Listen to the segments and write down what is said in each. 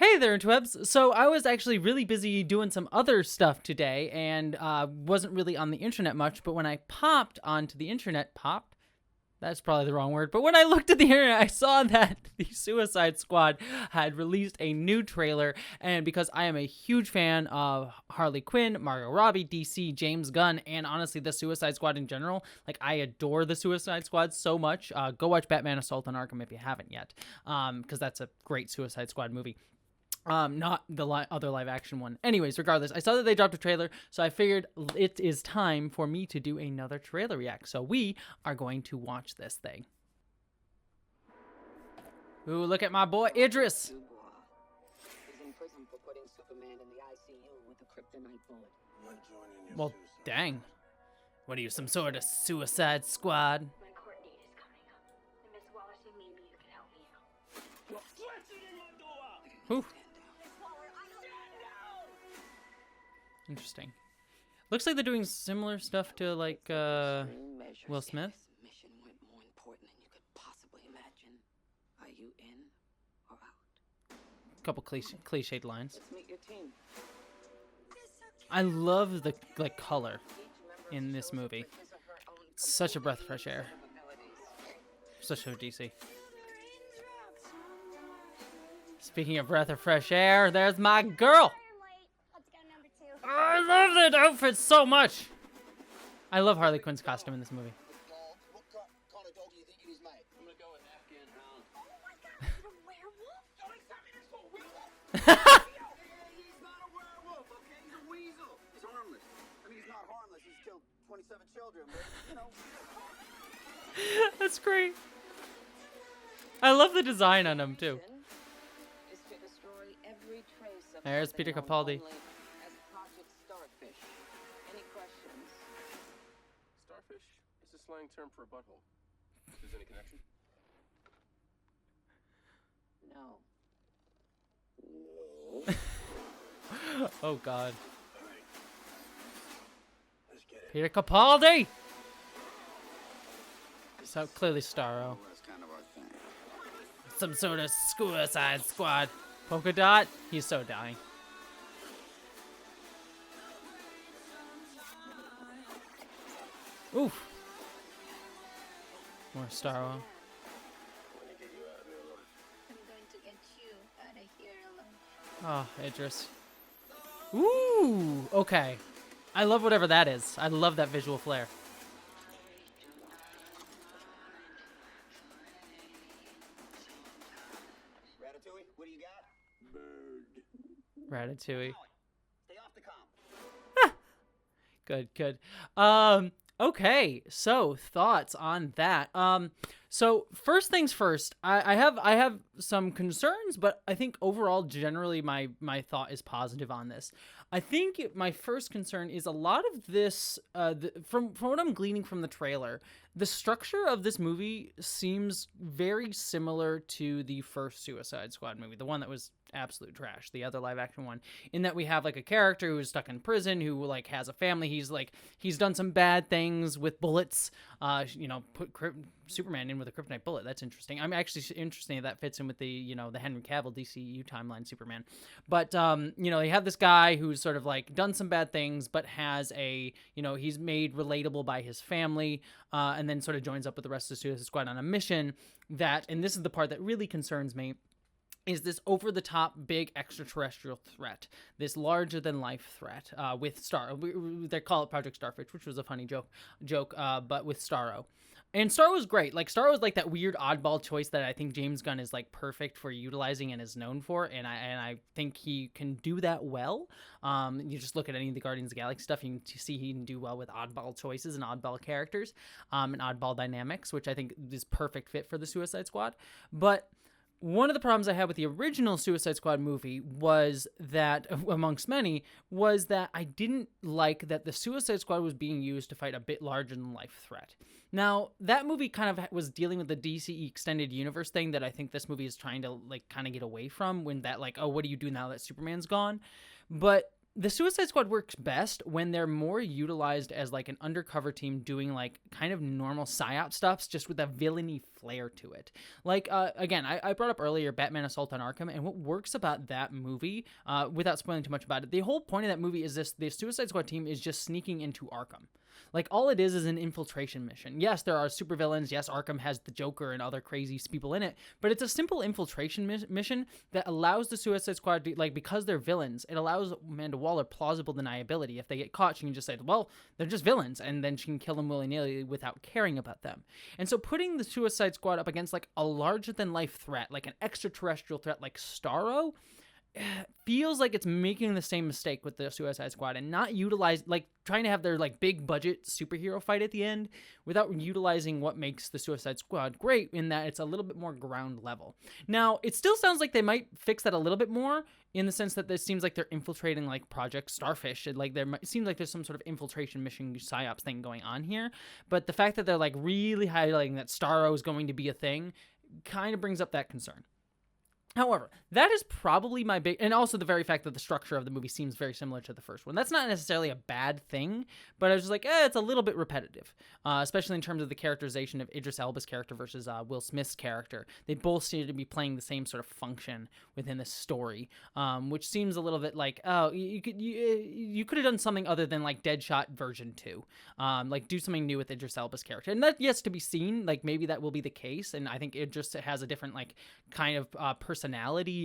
Hey there, interwebs. So I was actually really busy doing some other stuff today and wasn't really on the internet much, but when I popped onto the internet, popped? That's probably the wrong word. But when I looked at the internet, I saw that the Suicide Squad had released a new trailer. And because I am a huge fan of Harley Quinn, Margot Robbie, DC, James Gunn, and honestly, the Suicide Squad in general, like I adore the Suicide Squad so much. Go watch Batman Assault on Arkham if you haven't yet, because that's a great Suicide Squad movie. Not the other live action one. Anyways, regardless, I saw that they dropped a trailer, so I figured it is time for me to do another trailer react. So we are going to watch this thing. Ooh, look at my boy Idris. He's in prison for putting Superman in the ICU with a kryptonite bullet. Well, dang. What are you, some sort of Suicide Squad? My court date is coming up, and Miss Wallace, maybe you could help me out. Ooh. Interesting. Looks like they're doing similar stuff to like Will Smith. This mission went more important than you could possibly imagine. Are you in or out? Couple cliched lines. Let's meet your team. I love the color in this movie. It's such a breath of fresh air. Such a DC. Speaking of breath of fresh air, there's my girl. Oh, I love that outfit so much. I love Harley Quinn's costume in this movie. What kind of dog do you think it is, mate? I'm gonna go with Afghan Hound. Oh my god, he's a werewolf? Don't accept me this for a werewolf! He's not a werewolf, okay? He's a weasel. He's harmless. I mean, he's not harmless. He's killed 27 children, but, you know. That's great. I love the design on him, too. Is to destroy every trace of There's something Peter known Capaldi. only as Project Starfish. Any questions? Starfish? It's a slang term for a butthole. Is there any connection? No. Oh God. Let's get it. Peter Capaldi. So clearly Starro. That's kind of our thing. Some sort of Suicide Squad. Polka Dot. He's so dying. Oof. More Starro. I'm going to get you out of here alone. Oh, Idris. Ooh. Okay. I love whatever that is. I love that visual flair. Ratatouille, what do you got? Bird. Ratatouille. Stay off the comp. Good. Okay, so thoughts on that. So first things first, I have some concerns, but I think overall, generally, my thought is positive on this. I think my first concern is a lot of this, from what I'm gleaning from the trailer, the structure of this movie seems very similar to the first Suicide Squad movie, the one that was absolute trash, the other live action one, in that we have like a character who is stuck in prison, who like has a family. He's done some bad things with bullets, put Superman in with a kryptonite bullet. That's interesting. I'm actually interesting that fits in with the the Henry Cavill DCU timeline Superman. But you have this guy who's sort of like done some bad things, but has a he's made relatable by his family, and then sort of joins up with the rest of the Suicide Squad on a mission that, and this is the part that really concerns me, is this over-the-top big extraterrestrial threat, this larger-than-life threat with they call it Project Starfish, which was a funny joke, but with Starro. And Starro was great. Like, Starro was like that weird oddball choice that I think James Gunn is like perfect for utilizing and is known for, and I think he can do that well. You just look at any of the Guardians of the Galaxy stuff, you can see he can do well with oddball choices and oddball characters, and oddball dynamics, which I think is perfect fit for the Suicide Squad. But one of the problems I had with the original Suicide Squad movie was that, amongst many, was that I didn't like that the Suicide Squad was being used to fight a bit larger-than-life threat. Now, that movie kind of was dealing with the DC Extended Universe thing that I think this movie is trying to, like, kind of get away from, when that, like, oh, what do you do now that Superman's gone? But the Suicide Squad works best when they're more utilized as like an undercover team doing like kind of normal psyop stuffs, just with a villainy flair to it. Like, again, I brought up earlier Batman Assault on Arkham, and what works about that movie, without spoiling too much about it, the whole point of that movie is the Suicide Squad team is just sneaking into Arkham. Like, all it is an infiltration mission. Yes, there are supervillains. Yes, Arkham has the Joker and other crazy people in it, but it's a simple infiltration mission that allows the Suicide Squad to, like, because they're villains, it allows Amanda Waller plausible deniability. If they get caught, she can just say, well, they're just villains, and then she can kill them willy-nilly without caring about them. And so putting the Suicide Squad up against, like, a larger-than-life threat, like an extraterrestrial threat like Starro, feels like it's making the same mistake with the Suicide Squad and not utilize, like, trying to have their like big budget superhero fight at the end without utilizing what makes the Suicide Squad great, in that it's a little bit more ground level. Now, it still sounds like they might fix that a little bit more, in the sense that this seems like they're infiltrating like Project Starfish. It seems like there's some sort of infiltration mission psyops thing going on here. But the fact that they're like really highlighting that Starro is going to be a thing kind of brings up that concern. However, that is probably my big, and also the very fact that the structure of the movie seems very similar to the first one. That's not necessarily a bad thing, but I was just like, it's a little bit repetitive, especially in terms of the characterization of Idris Elba's character versus Will Smith's character. They both seem to be playing the same sort of function within this story, which seems a little bit like, you could have done something other than like Deadshot version 2, like do something new with Idris Elba's character, and that yet to be seen. Like, maybe that will be the case, and I think it just has a different like kind of personality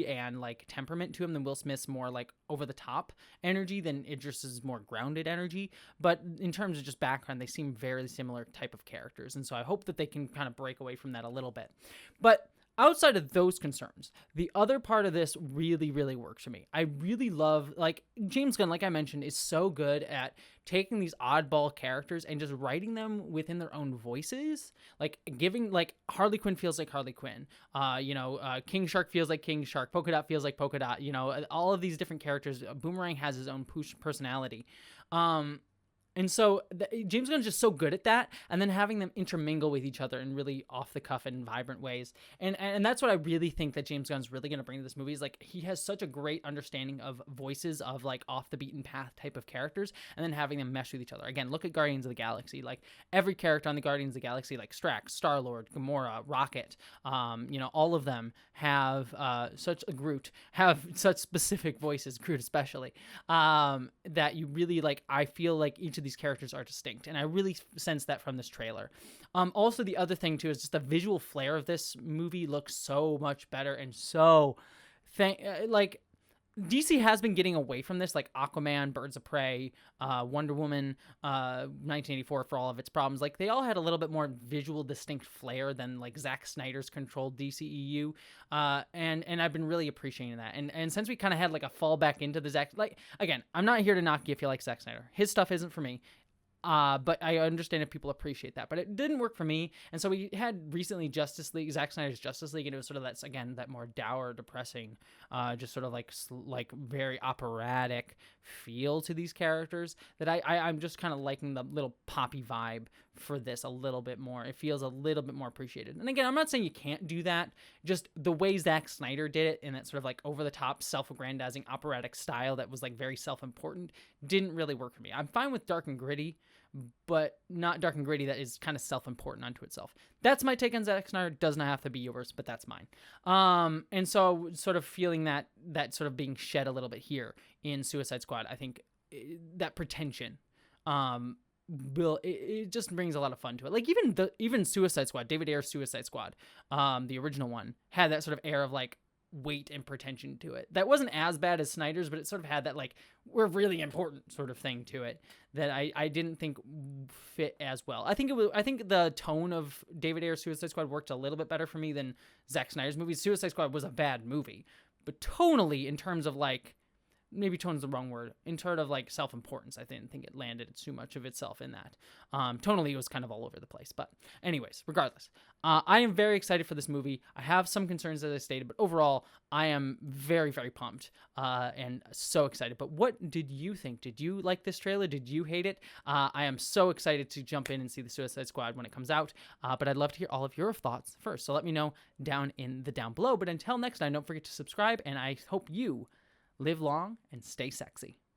and like temperament to him than Will Smith's more like over the top energy than Idris's more grounded energy. But in terms of just background, they seem very similar type of characters, and so I hope that they can kind of break away from that a little bit. But outside of those concerns, the other part of this really, really works for me. I really love, like, James Gunn, like I mentioned, is so good at taking these oddball characters and just writing them within their own voices. Like, giving, like, Harley Quinn feels like Harley Quinn. King Shark feels like King Shark. Polka Dot feels like Polka Dot. All of these different characters. Boomerang has his own personality. And so James Gunn's just so good at that, and then having them intermingle with each other in really off-the-cuff and vibrant ways. And that's what I really think that James Gunn's really going to bring to this movie, is like, he has such a great understanding of voices of like off-the-beaten-path type of characters, and then having them mesh with each other. Again, look at Guardians of the Galaxy. Like, every character on the Guardians of the Galaxy, like Strax, Star-Lord, Gamora, Rocket, all of them have Groot, have such specific voices, Groot especially, that you really, like, I feel like each of these characters are distinct, and I really sense that from this trailer. Also, the other thing too is just the visual flair of this movie looks so much better, and so like, DC has been getting away from this, like Aquaman, Birds of Prey, Wonder Woman, 1984 for all of its problems. Like, they all had a little bit more visual distinct flair than like Zack Snyder's controlled DCEU, and I've been really appreciating that. And since we kind of had like a fallback into the Zack, like, again, I'm not here to knock you if you like Zack Snyder. His stuff isn't for me. But I understand if people appreciate that, but it didn't work for me. And so we had recently Justice League, Zack Snyder's Justice League, and it was sort of that more dour, depressing, just sort of like very operatic feel to these characters that I'm just kind of liking the little poppy vibe for this a little bit more. It feels a little bit more appreciated. And again, I'm not saying you can't do that. Just the way Zack Snyder did it in that sort of like over the top, self-aggrandizing operatic style that was like very self-important didn't really work for me. I'm fine with dark and gritty, but not dark and gritty that is kind of self-important unto itself. That's my take on Zack Snyder. Does not have to be yours, but that's mine. And so sort of feeling that sort of being shed a little bit here in Suicide Squad, I think that pretension, it just brings a lot of fun to it. Like, even Suicide Squad, David Ayer's Suicide Squad, the original one, had that sort of air of like weight and pretension to it. That wasn't as bad as Snyder's, but it sort of had that like, we're really important sort of thing to it that I didn't think fit as well. I think the tone of David Ayer's Suicide Squad worked a little bit better for me than Zack Snyder's movie. Suicide Squad was a bad movie, but tonally, in terms of like, maybe tone's the wrong word, in terms of like self-importance, I didn't think it landed too much of itself in that. Tonally, it was kind of all over the place. But anyways, regardless, I am very excited for this movie. I have some concerns, as I stated, but overall, I am very, very pumped and so excited. But what did you think? Did you like this trailer? Did you hate it? I am so excited to jump in and see the Suicide Squad when it comes out, but I'd love to hear all of your thoughts first. So let me know down below. But until next time, don't forget to subscribe, and I hope you live long and stay sexy.